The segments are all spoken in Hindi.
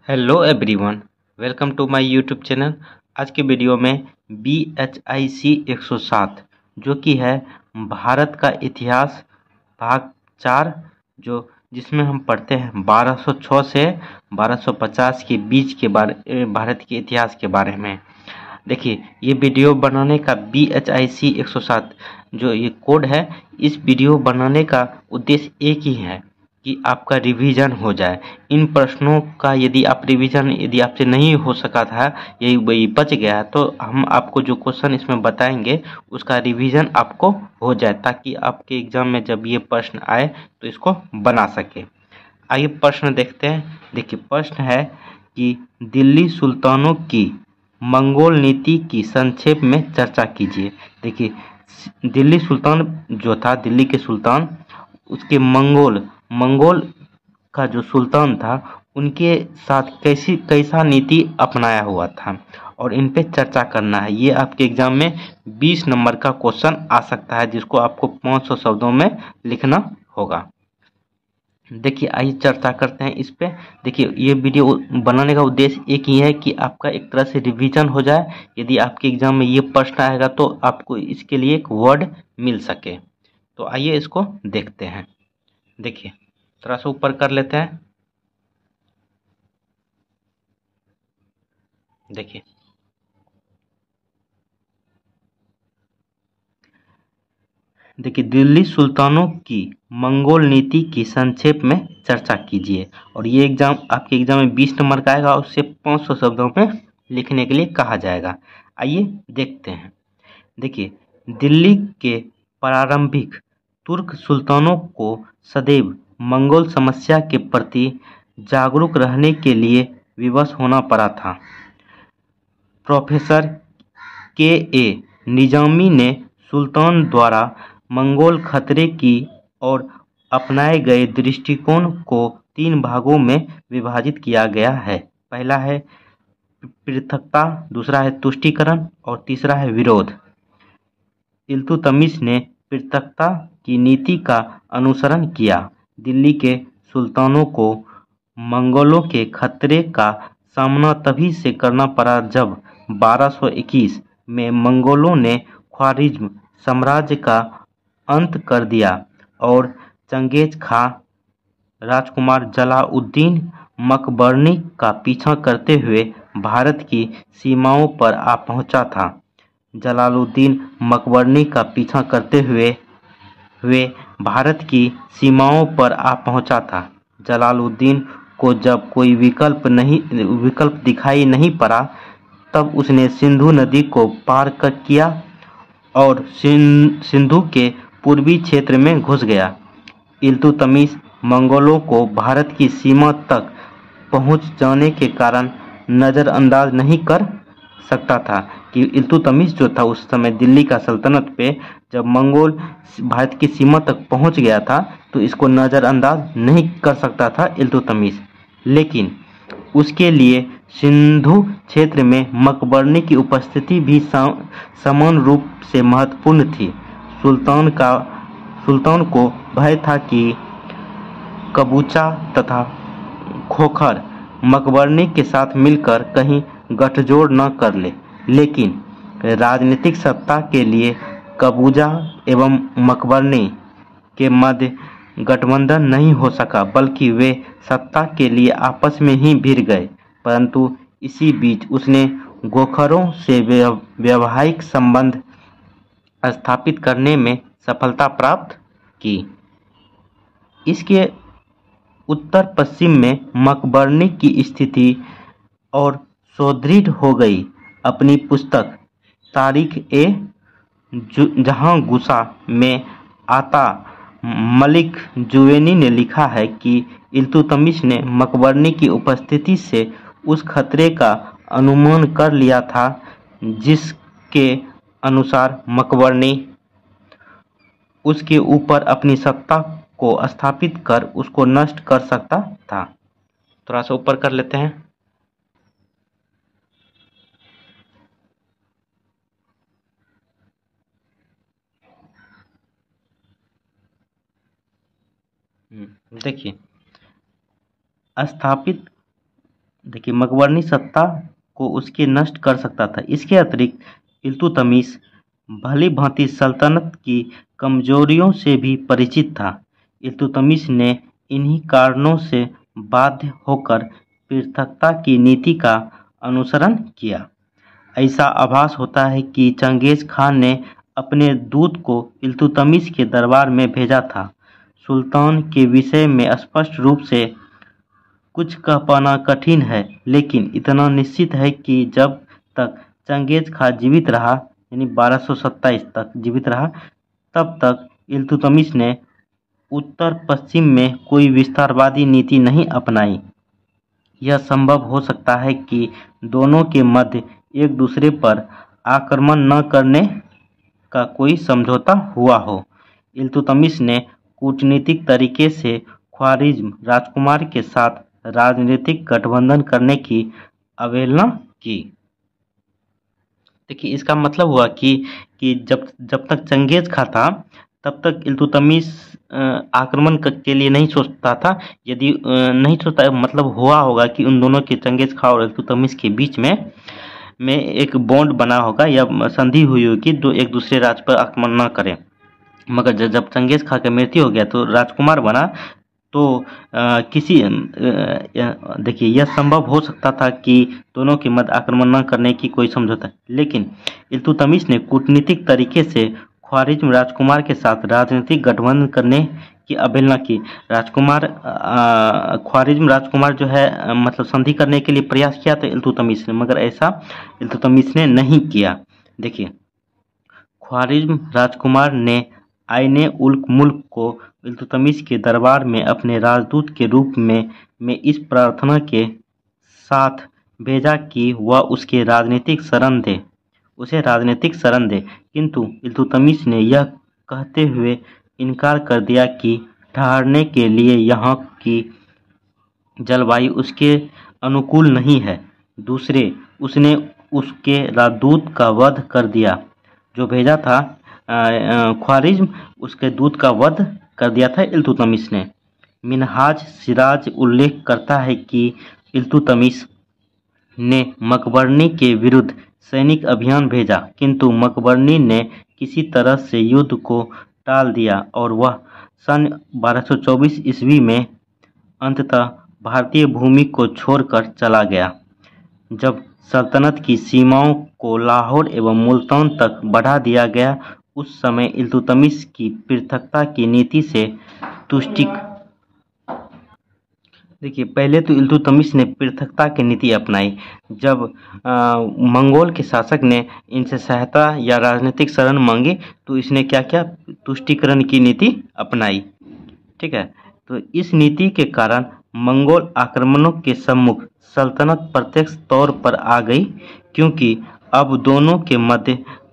Hello everyone, welcome to my YouTube channel. आज के वीडियो में BHIC 107 जो कि है भारत का इतिहास भाग 4, जिसमें हम पढ़ते हैं 1206 से 1250 के बीच के भारत के इतिहास के बारे में। देखिए, ये वीडियो बनाने का BHIC 107 जो ये कोड है, इस वीडियो बनाने का उद्देश्य एक ही है कि आपका रिवीजन हो जाए। इन प्रश्नों का यदि आपसे नहीं हो सका था, यही वही बच गया, तो हम आपको जो क्वेश्चन इसमें बताएंगे उसका रिवीजन आपको हो जाए, ताकि आपके एग्जाम में जब ये प्रश्न आए तो इसको बना सके। आइए प्रश्न देखते हैं। देखिए, प्रश्न है कि दिल्ली सुल्तानों की मंगोल नीति की संक्षेप में चर्चा कीजिए। देखिए, दिल्ली सुल्तान जो था, दिल्ली के सुल्तान, उसके मंगोल का जो सुल्तान था, उनके साथ कैसा नीति अपनाया हुआ था, और इन पे चर्चा करना है। ये आपके एग्जाम में 20 नंबर का क्वेश्चन आ सकता है, जिसको आपको 500 शब्दों में लिखना होगा। देखिए, आइए चर्चा करते हैं इस पे। देखिए, ये वीडियो बनाने का उद्देश्य एक ही है कि आपका एक तरह से रिवीजन हो जाए। यदि आपके एग्जाम में ये प्रश्न आएगा तो आपको इसके लिए एक वर्ड मिल सके। तो आइए इसको देखते हैं। देखिए, थोड़ा सा ऊपर कर लेते हैं। देखिए, दिल्ली सुल्तानों की मंगोल नीति की संक्षेप में चर्चा कीजिए। और ये आपके एग्जाम में 20 नंबर का आएगा, उससे 500 शब्दों में लिखने के लिए कहा जाएगा। आइए देखते हैं। देखिए, दिल्ली के प्रारंभिक तुर्क सुल्तानों को सदैव मंगोल समस्या के प्रति जागरूक रहने के लिए विवश होना पड़ा था। प्रोफेसर के निजामी ने सुल्तान द्वारा मंगोल खतरे की और अपनाए गए दृष्टिकोण को 3 भागों में विभाजित किया गया है। पहला है पृथकता, दूसरा है तुष्टीकरण और तीसरा है विरोध। इल्तुतमिश ने पृथकता की नीति का अनुसरण किया। दिल्ली के सुल्तानों को मंगोलों के खतरे का सामना तभी से करना पड़ा जब 1221 में मंगोलों ने ख्वारिज्म साम्राज्य का अंत कर दिया और चंगेज खां राजकुमार जलालुद्दीन मकबरनी का पीछा करते हुए भारत की सीमाओं पर आ पहुंचा था। जलालुद्दीन मकबरनी का पीछा करते हुए भारत की सीमाओं पर आ पहुंचा था। जलालुद्दीन को जब कोई विकल्प दिखाई नहीं पड़ा, तब उसने सिंधु नदी को पार किया और सिंधु के पूर्वी क्षेत्र में घुस गया। इल्तुतमिश मंगोलों को भारत की सीमा तक पहुंच जाने के कारण नज़रअंदाज नहीं कर सकता था कि इल्तुतमिश जो था उस समय दिल्ली का सल्तनत पे, जब मंगोल भारत की सीमा तक पहुंच गया था, तो इसको नज़रअंदाज नहीं कर सकता था इल्तुतमिश। लेकिन उसके लिए सिंधु क्षेत्र में मकबरनी की उपस्थिति भी समान रूप से महत्वपूर्ण थी। सुल्तान को भय था कि कबूचा तथा खोखर मकबरनी के साथ मिलकर कहीं गठजोड़ न कर ले। लेकिन राजनीतिक सत्ता के लिए कबूजा एवं मकबरनी के मध्य गठबंधन नहीं हो सका, बल्कि वे सत्ता के लिए आपस में ही भिड़ गए। परंतु इसी बीच उसने गोखरों से वैवाहिक संबंध स्थापित करने में सफलता प्राप्त की। इसके उत्तर पश्चिम में मकबरनी की स्थिति और सुदृढ़ हो गई। अपनी पुस्तक जहां गुस्सा में आता मलिक जुवेनी ने लिखा है कि इल्तुतमिश ने मकबरनी की उपस्थिति से उस खतरे का अनुमान कर लिया था जिसके अनुसार मकबरनी उसके ऊपर अपनी सत्ता को स्थापित कर उसको नष्ट कर सकता था। थोड़ा सा ऊपर कर लेते हैं। देखिए, स्थापित देखिए मकबरनी सत्ता को उसके नष्ट कर सकता था। इसके अतिरिक्त इल्तुतमिश भली भांति सल्तनत की कमजोरियों से भी परिचित था। इल्तुतमिश ने इन्हीं कारणों से बाध्य होकर पृथकता की नीति का अनुसरण किया। ऐसा आभास होता है कि चंगेज खान ने अपने दूत को इल्तुतमिश के दरबार में भेजा था। सुल्तान के विषय में स्पष्ट रूप से कुछ कह पाना कठिन है, लेकिन इतना निश्चित है कि जब तक चंगेज खान जीवित रहा, यानी 1227 तक जीवित रहा, तब तक इल्तुतमिश ने उत्तर पश्चिम में कोई विस्तारवादी नीति नहीं अपनाई। यह संभव हो सकता है कि दोनों के मध्य एक दूसरे पर आक्रमण न करने का कोई समझौता हुआ हो। इल्तुतमिश ने कूटनीतिक तरीके से ख्वारिज्म राजकुमार के साथ राजनीतिक गठबंधन करने की अवहेलना की। देखिए इसका मतलब हुआ कि जब तक चंगेज खां था तब तक इल्तुतमिश आक्रमण के लिए नहीं सोचता था। यदि नहीं सोचता, मतलब हुआ होगा कि उन दोनों के, चंगेज खां और इल्तुतमिश के बीच में एक बॉन्ड बना होगा या संधि हुई होगी जो एक दूसरे राज्य पर आक्रमण न करें। मगर जब चंगेज खां का मृत्यु हो गया तो राजकुमार बना, तो देखिए यह संभव हो सकता था कि दोनों के मध्य आक्रमण न करने की कोई समझौता, लेकिन इल्तुतमिश ने कूटनीतिक तरीके से ख्वारिज्म राजकुमार के साथ राजनीतिक गठबंधन करने की अवहेलना की। ख्वारिज्म राजकुमार जो है, मतलब संधि करने के लिए प्रयास किया था इल्तुतमिश ने, मगर ऐसा इल्तुतमिश ने नहीं किया। देखिए ख्वारिज्म राजकुमार ने आइने उल मुल्क को इल्तुतमिश के दरबार में अपने राजदूत के रूप में इस प्रार्थना के साथ भेजा कि वह उसे राजनीतिक शरण दे, किंतु इल्तुतमिश ने यह कहते हुए इनकार कर दिया कि ठहरने के लिए यहाँ की जलवायु उसके अनुकूल नहीं है। दूसरे, उसने उसके राजदूत का वध कर दिया, जो भेजा था ख्वारिज्म, उसके दूत का वध कर दिया था इल्तुतमिश ने। मिनहाज सिराज उल्लेख करता है कि इल्तुतमिश ने मकबरनी के विरुद्ध सैनिक अभियान भेजा, किंतु मकबरनी ने किसी तरह से युद्ध को टाल दिया और वह सन 1224 ईस्वी में अंततः भारतीय भूमि को छोड़कर चला गया। जब सल्तनत की सीमाओं को लाहौर एवं मुल्तान तक बढ़ा दिया गया, उस समय इल्तुतमिश की पृथकता की नीति से तुष्टि। देखिए पहले तो इल्तुतमिश ने पृथकता की नीति अपनाई। जब मंगोल के शासक ने इनसे सहायता या राजनीतिक शरण मांगी तो इसने क्या किया, तुष्टीकरण की नीति अपनाई। ठीक है, तो इस नीति के कारण मंगोल आक्रमणों के सम्मुख सल्तनत प्रत्यक्ष तौर पर आ गई, क्योंकि अब दोनों के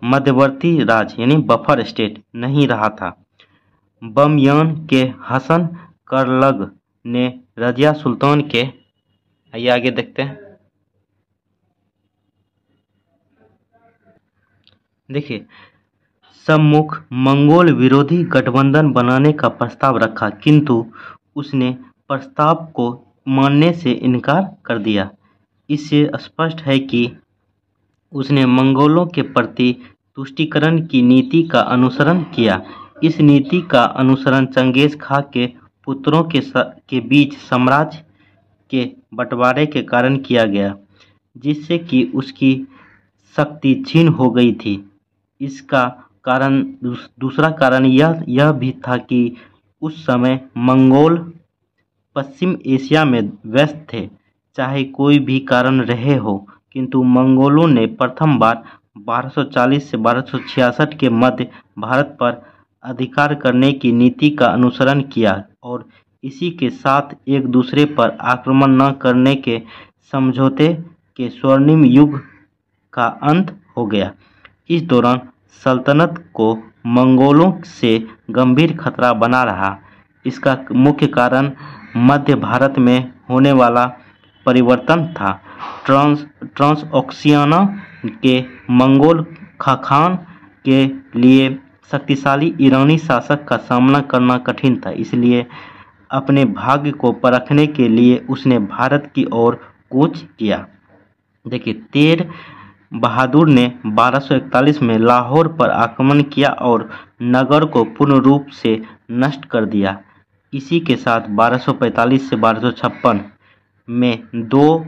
मध्यवर्ती राज्य यानी बफर स्टेट नहीं रहा था। बमयान के हसन करलग ने रजिया सुल्तान के, आइए आगे देखते हैं। देखिए सम्मुख मंगोल विरोधी गठबंधन बनाने का प्रस्ताव रखा, किंतु उसने प्रस्ताव को मानने से इनकार कर दिया। इससे स्पष्ट है कि उसने मंगोलों के प्रति तुष्टीकरण की नीति का अनुसरण किया। इस नीति का अनुसरण चंगेज खां के पुत्रों के बीच साम्राज्य के बंटवारे के कारण किया गया, जिससे कि उसकी शक्ति क्षीण हो गई थी। इसका कारण दूसरा कारण यह भी था कि उस समय मंगोल पश्चिम एशिया में व्यस्त थे। चाहे कोई भी कारण रहे हो, किंतु मंगोलों ने प्रथम बार 1240 से 1266 के मध्य भारत पर अधिकार करने की नीति का अनुसरण किया और इसी के साथ एक दूसरे पर आक्रमण न करने के समझौते के स्वर्णिम युग का अंत हो गया। इस दौरान सल्तनत को मंगोलों से गंभीर खतरा बना रहा। इसका मुख्य कारण मध्य भारत में होने वाला परिवर्तन था। ट्रांसओक्सियाना के मंगोल खाखान के लिए शक्तिशाली ईरानी शासक का सामना करना कठिन था, इसलिए अपने भाग्य को परखने के लिए उसने भारत की ओर कूच किया। देखिए, तेर बहादुर ने 1241 में लाहौर पर आक्रमण किया और नगर को पूर्ण रूप से नष्ट कर दिया। इसी के साथ 1245 से 1256 में दो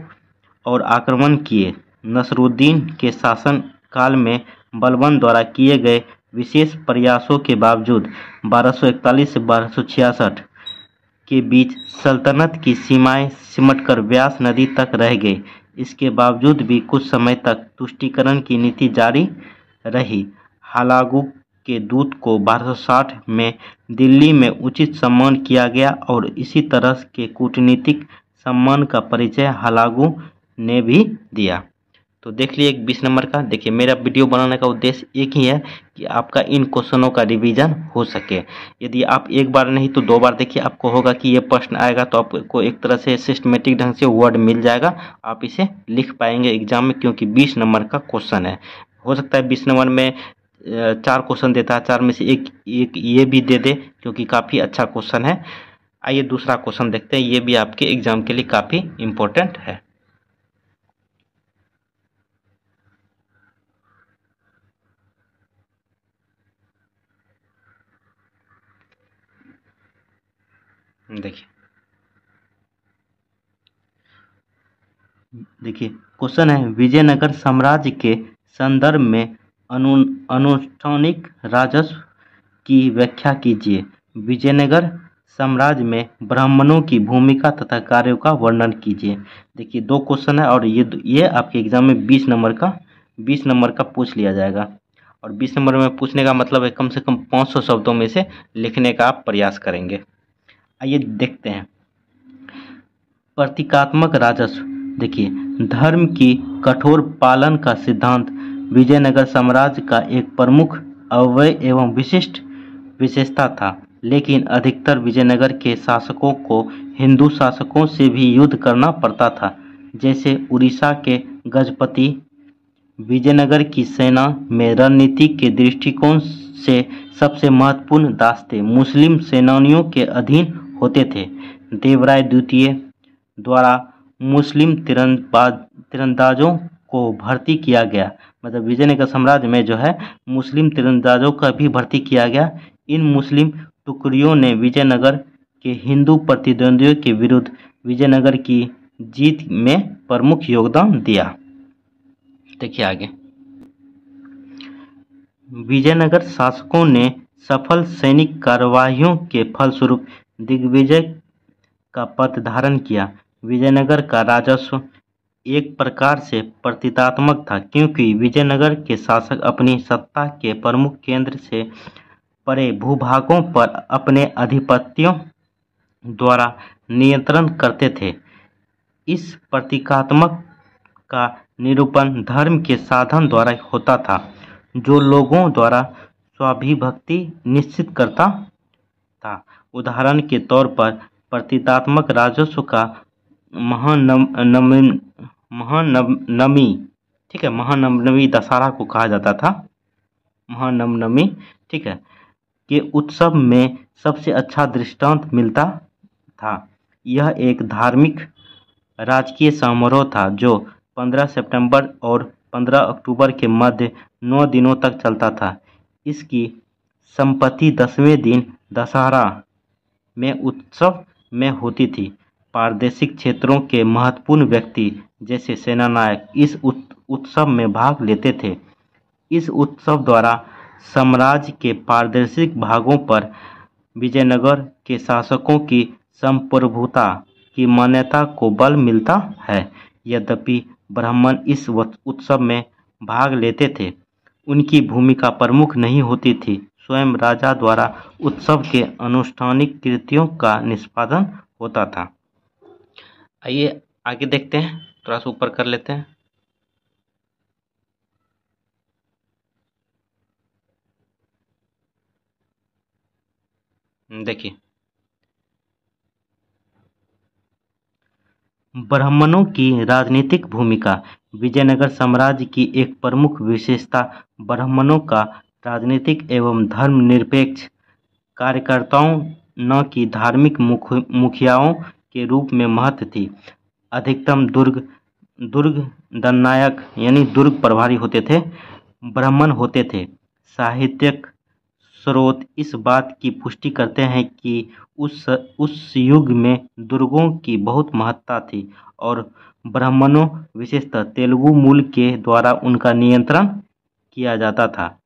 और आक्रमण किए। नसरुद्दीन के शासन काल में बलबन द्वारा किए गए विशेष प्रयासों के बावजूद 1241 से 1266 के बीच सल्तनत की सीमाएं सिमटकर व्यास नदी तक रह गई। इसके बावजूद भी कुछ समय तक तुष्टीकरण की नीति जारी रही। हालागु के दूत को 1260 में दिल्ली में उचित सम्मान किया गया और इसी तरह के कूटनीतिक सम्मान का परिचय हालागु ने भी दिया। तो देख लिए 20 नंबर का। देखिए, मेरा वीडियो बनाने का उद्देश्य एक ही है कि आपका इन क्वेश्चनों का रिवीजन हो सके। यदि आप एक बार नहीं तो 2 बार देखिए, आपको होगा कि ये प्रश्न आएगा तो आपको एक तरह से सिस्टमेटिक ढंग से वर्ड मिल जाएगा, आप इसे लिख पाएंगे एग्जाम में, क्योंकि 20 नंबर का क्वेश्चन है। हो सकता है 20 नंबर में 4 क्वेश्चन देता है, 4 में से एक ये भी दे दे, क्योंकि काफ़ी अच्छा क्वेश्चन है। आइए दूसरा क्वेश्चन देखते हैं, ये भी आपके एग्जाम के लिए काफ़ी इम्पोर्टेंट है। देखिए क्वेश्चन है, विजयनगर साम्राज्य के संदर्भ में अनुष्ठानिक राजस्व की व्याख्या कीजिए। विजयनगर साम्राज्य में ब्राह्मणों की भूमिका तथा कार्यों का वर्णन कीजिए। देखिए 2 क्वेश्चन है और ये आपके एग्जाम में 20 नंबर का पूछ लिया जाएगा। और 20 नंबर में पूछने का मतलब है कम से कम 500 शब्दों में से लिखने का आप प्रयास करेंगे। आइए देखते हैं, प्रतीकात्मक राजस्व। देखिए, धर्म की कठोर पालन का सिद्धांत विजयनगर साम्राज्य का एक प्रमुख अवयव एवं विशिष्ट विशेषता था, लेकिन अधिकतर विजयनगर के शासकों को हिंदू शासकों से भी युद्ध करना पड़ता था। जैसे उड़ीसा के गजपति विजयनगर की सेना में रणनीति के दृष्टिकोण से सबसे महत्वपूर्ण दास्ते मुस्लिम सेनानियों के अधीन होते थे। देवराय द्वितीय द्वारा मुस्लिम तीरंदाजों को भर्ती किया गया, मतलब विजयनगर साम्राज्य में जो है मुस्लिम तीरंदाजों का भी भर्ती किया गया। इन मुस्लिम टुकड़ियों ने विजयनगर के हिंदू प्रतिद्वंदियों के विरुद्ध विजयनगर की जीत में प्रमुख योगदान दिया। देखिए आगे, विजयनगर शासकों ने सफल सैनिक कार्यवाहियों के फलस्वरूप दिग्विजय का पद धारण किया। विजयनगर का राजस्व एक प्रकार से प्रतीकात्मक था, क्योंकि विजयनगर के शासक अपनी सत्ता के प्रमुख केंद्र से परे भूभागों पर अपने अधिपत्यों द्वारा नियंत्रण करते थे। इस प्रतीकात्मक का निरूपण धर्म के साधन द्वारा होता था, जो लोगों द्वारा स्वाभिभक्ति निश्चित करता था। उदाहरण के तौर पर प्रतीकात्मक राजस्व का महानवमी दशहरा को कहा जाता था। महानवमी, ठीक है, के उत्सव में सबसे अच्छा दृष्टांत मिलता था। यह एक धार्मिक राजकीय समारोह था जो 15 सितंबर और 15 अक्टूबर के मध्य 9 दिनों तक चलता था। इसकी संपत्ति 10वें दिन दशहरा में उत्सव में होती थी। प्रादेशिक क्षेत्रों के महत्वपूर्ण व्यक्ति जैसे सेनानायक इस उत्सव में भाग लेते थे। इस उत्सव द्वारा साम्राज्य के प्रादेशिक भागों पर विजयनगर के शासकों की संप्रभुता की मान्यता को बल मिलता है। यद्यपि ब्राह्मण इस उत्सव में भाग लेते थे, उनकी भूमिका प्रमुख नहीं होती थी। स्वयं राजा द्वारा उत्सव के अनुष्ठानिक कृत्यों का निष्पादन होता था। आइए आगे देखते हैं, थोड़ा सा ऊपर कर लेते हैं। देखिए, ब्राह्मणों की राजनीतिक भूमिका। विजयनगर साम्राज्य की एक प्रमुख विशेषता ब्राह्मणों का राजनीतिक एवं धर्मनिरपेक्ष कार्यकर्ताओं न कि धार्मिक मुखियाओं के रूप में महत्व थी। अधिकतम दुर्ग दंडनायक यानी दुर्ग प्रभारी होते थे, ब्राह्मण होते थे। साहित्यिक स्रोत इस बात की पुष्टि करते हैं कि उस युग में दुर्गों की बहुत महत्ता थी और ब्राह्मणों, विशेषतः तेलुगु मूल के द्वारा उनका नियंत्रण किया जाता था।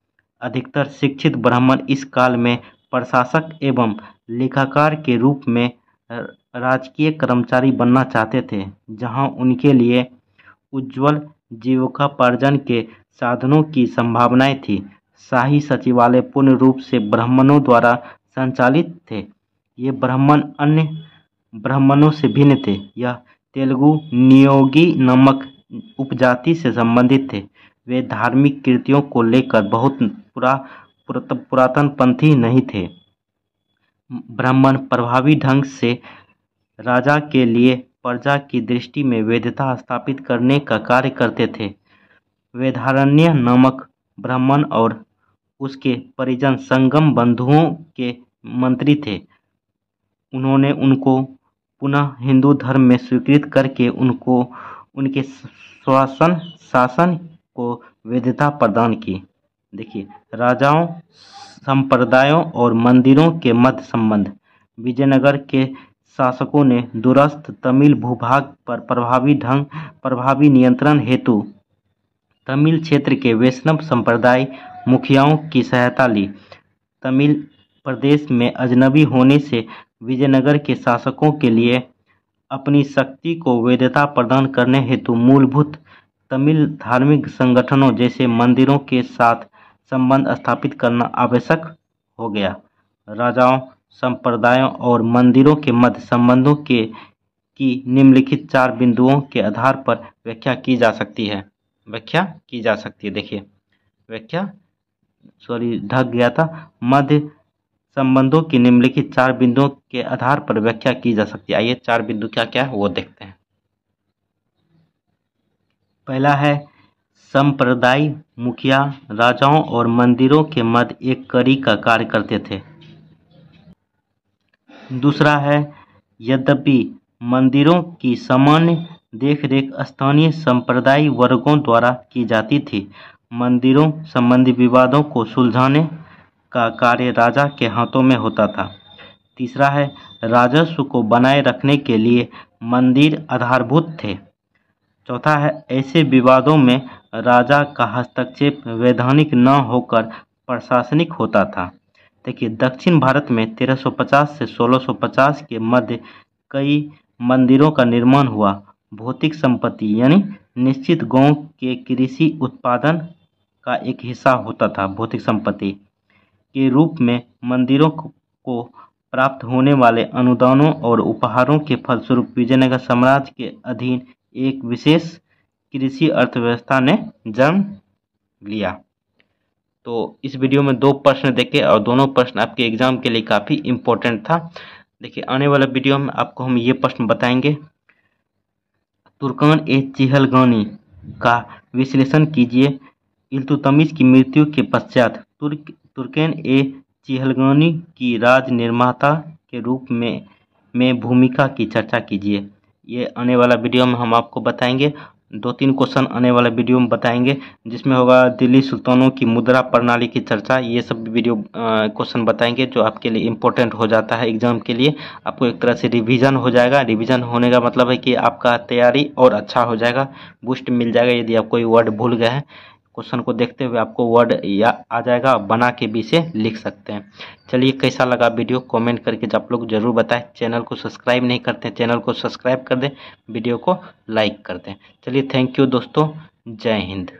अधिकतर शिक्षित ब्राह्मण इस काल में प्रशासक एवं लेखाकार के रूप में राजकीय कर्मचारी बनना चाहते थे, जहां उनके लिए उज्ज्वल जीविकोपार्जन के साधनों की संभावनाएं थी। शाही सचिवालय पूर्ण रूप से ब्राह्मणों द्वारा संचालित थे। ये ब्राह्मण अन्य ब्राह्मणों से भिन्न थे। यह तेलुगु नियोगी नामक उपजाति से संबंधित थे। वे धार्मिक कृतियों को लेकर बहुत पुरातनपंथी नहीं थे। ब्राह्मण प्रभावी ढंग से राजा के लिए प्रजा की दृष्टि में वैधता स्थापित करने का कार्य करते थे। वेदारण्य नामक ब्राह्मण और उसके परिजन संगम बंधुओं के मंत्री थे। उन्होंने उनको पुनः हिंदू धर्म में स्वीकृत करके उनके शासन को वैधता प्रदान की। देखिए, राजाओं, संप्रदायों और मंदिरों के मध्य संबंध। विजयनगर के शासकों ने दूरस्थ तमिल भूभाग पर प्रभावी नियंत्रण हेतु तमिल क्षेत्र के वैष्णव संप्रदाय मुखियाओं की सहायता ली। तमिल प्रदेश में अजनबी होने से विजयनगर के शासकों के लिए अपनी शक्ति को वैधता प्रदान करने हेतु मूलभूत तमिल धार्मिक संगठनों जैसे मंदिरों के साथ संबंध स्थापित करना आवश्यक हो गया। राजाओं, संप्रदायों और मंदिरों के मध्य संबंधों की निम्नलिखित 4 बिंदुओं के आधार पर व्याख्या की जा सकती है। देखिए, ढक गया था। मध्य संबंधों की निम्नलिखित 4 बिंदुओं के आधार पर व्याख्या की जा सकती है। आइए 4 बिंदु क्या क्या है वो देखते हैं। पहला है, संप्रदाय मुखिया राजाओं और मंदिरों के मध्य एक कड़ी का कार्य करते थे। दूसरा है, यद्यपि मंदिरों की सामान्य देखरेख स्थानीय संप्रदाय वर्गों द्वारा की जाती थी, मंदिरों संबंधी विवादों को सुलझाने का कार्य राजा के हाथों में होता था। तीसरा है, राजस्व को बनाए रखने के लिए मंदिर आधारभूत थे। चौथा है, ऐसे विवादों में राजा का हस्तक्षेप वैधानिक न होकर प्रशासनिक होता था। देखिए, दक्षिण भारत में 1350 से 1650 के मध्य कई मंदिरों का निर्माण हुआ। भौतिक संपत्ति यानी निश्चित गांव के कृषि उत्पादन का एक हिस्सा होता था। भौतिक संपत्ति के रूप में मंदिरों को प्राप्त होने वाले अनुदानों और उपहारों के फलस्वरूप विजयनगर साम्राज्य के अधीन एक विशेष कृषि अर्थव्यवस्था ने जन्म लिया। तो इस वीडियो में 2 प्रश्न देखे और दोनों प्रश्न आपके एग्जाम के लिए काफ़ी इम्पोर्टेंट था। देखिए, आने वाला वीडियो में आपको हम ये प्रश्न बताएंगे। तुर्कान ए चिहलगानी का विश्लेषण कीजिए। इल्तुतमिश की मृत्यु के पश्चात तुर्कान ए चिहलगानी की राज निर्माता के रूप में भूमिका की चर्चा कीजिए। ये आने वाला वीडियो में हम आपको बताएंगे। 2-3 क्वेश्चन आने वाला वीडियो में बताएंगे, जिसमें होगा दिल्ली सुल्तानों की मुद्रा प्रणाली की चर्चा। ये सब वीडियो क्वेश्चन बताएंगे जो आपके लिए इम्पोर्टेंट हो जाता है एग्जाम के लिए। आपको एक तरह से रिवीजन हो जाएगा। रिवीजन होने का मतलब है कि आपका तैयारी और अच्छा हो जाएगा, बूस्ट मिल जाएगा। यदि आप कोई वर्ड भूल गए हैं, क्वेश्चन को देखते हुए आपको वर्ड आ जाएगा, बना के भी इसे लिख सकते हैं। चलिए, कैसा लगा वीडियो कमेंट करके आप लोग जरूर बताएं। चैनल को सब्सक्राइब नहीं करते हैं, चैनल को सब्सक्राइब कर दें, वीडियो को लाइक कर दें। चलिए, थैंक यू दोस्तों, जय हिंद।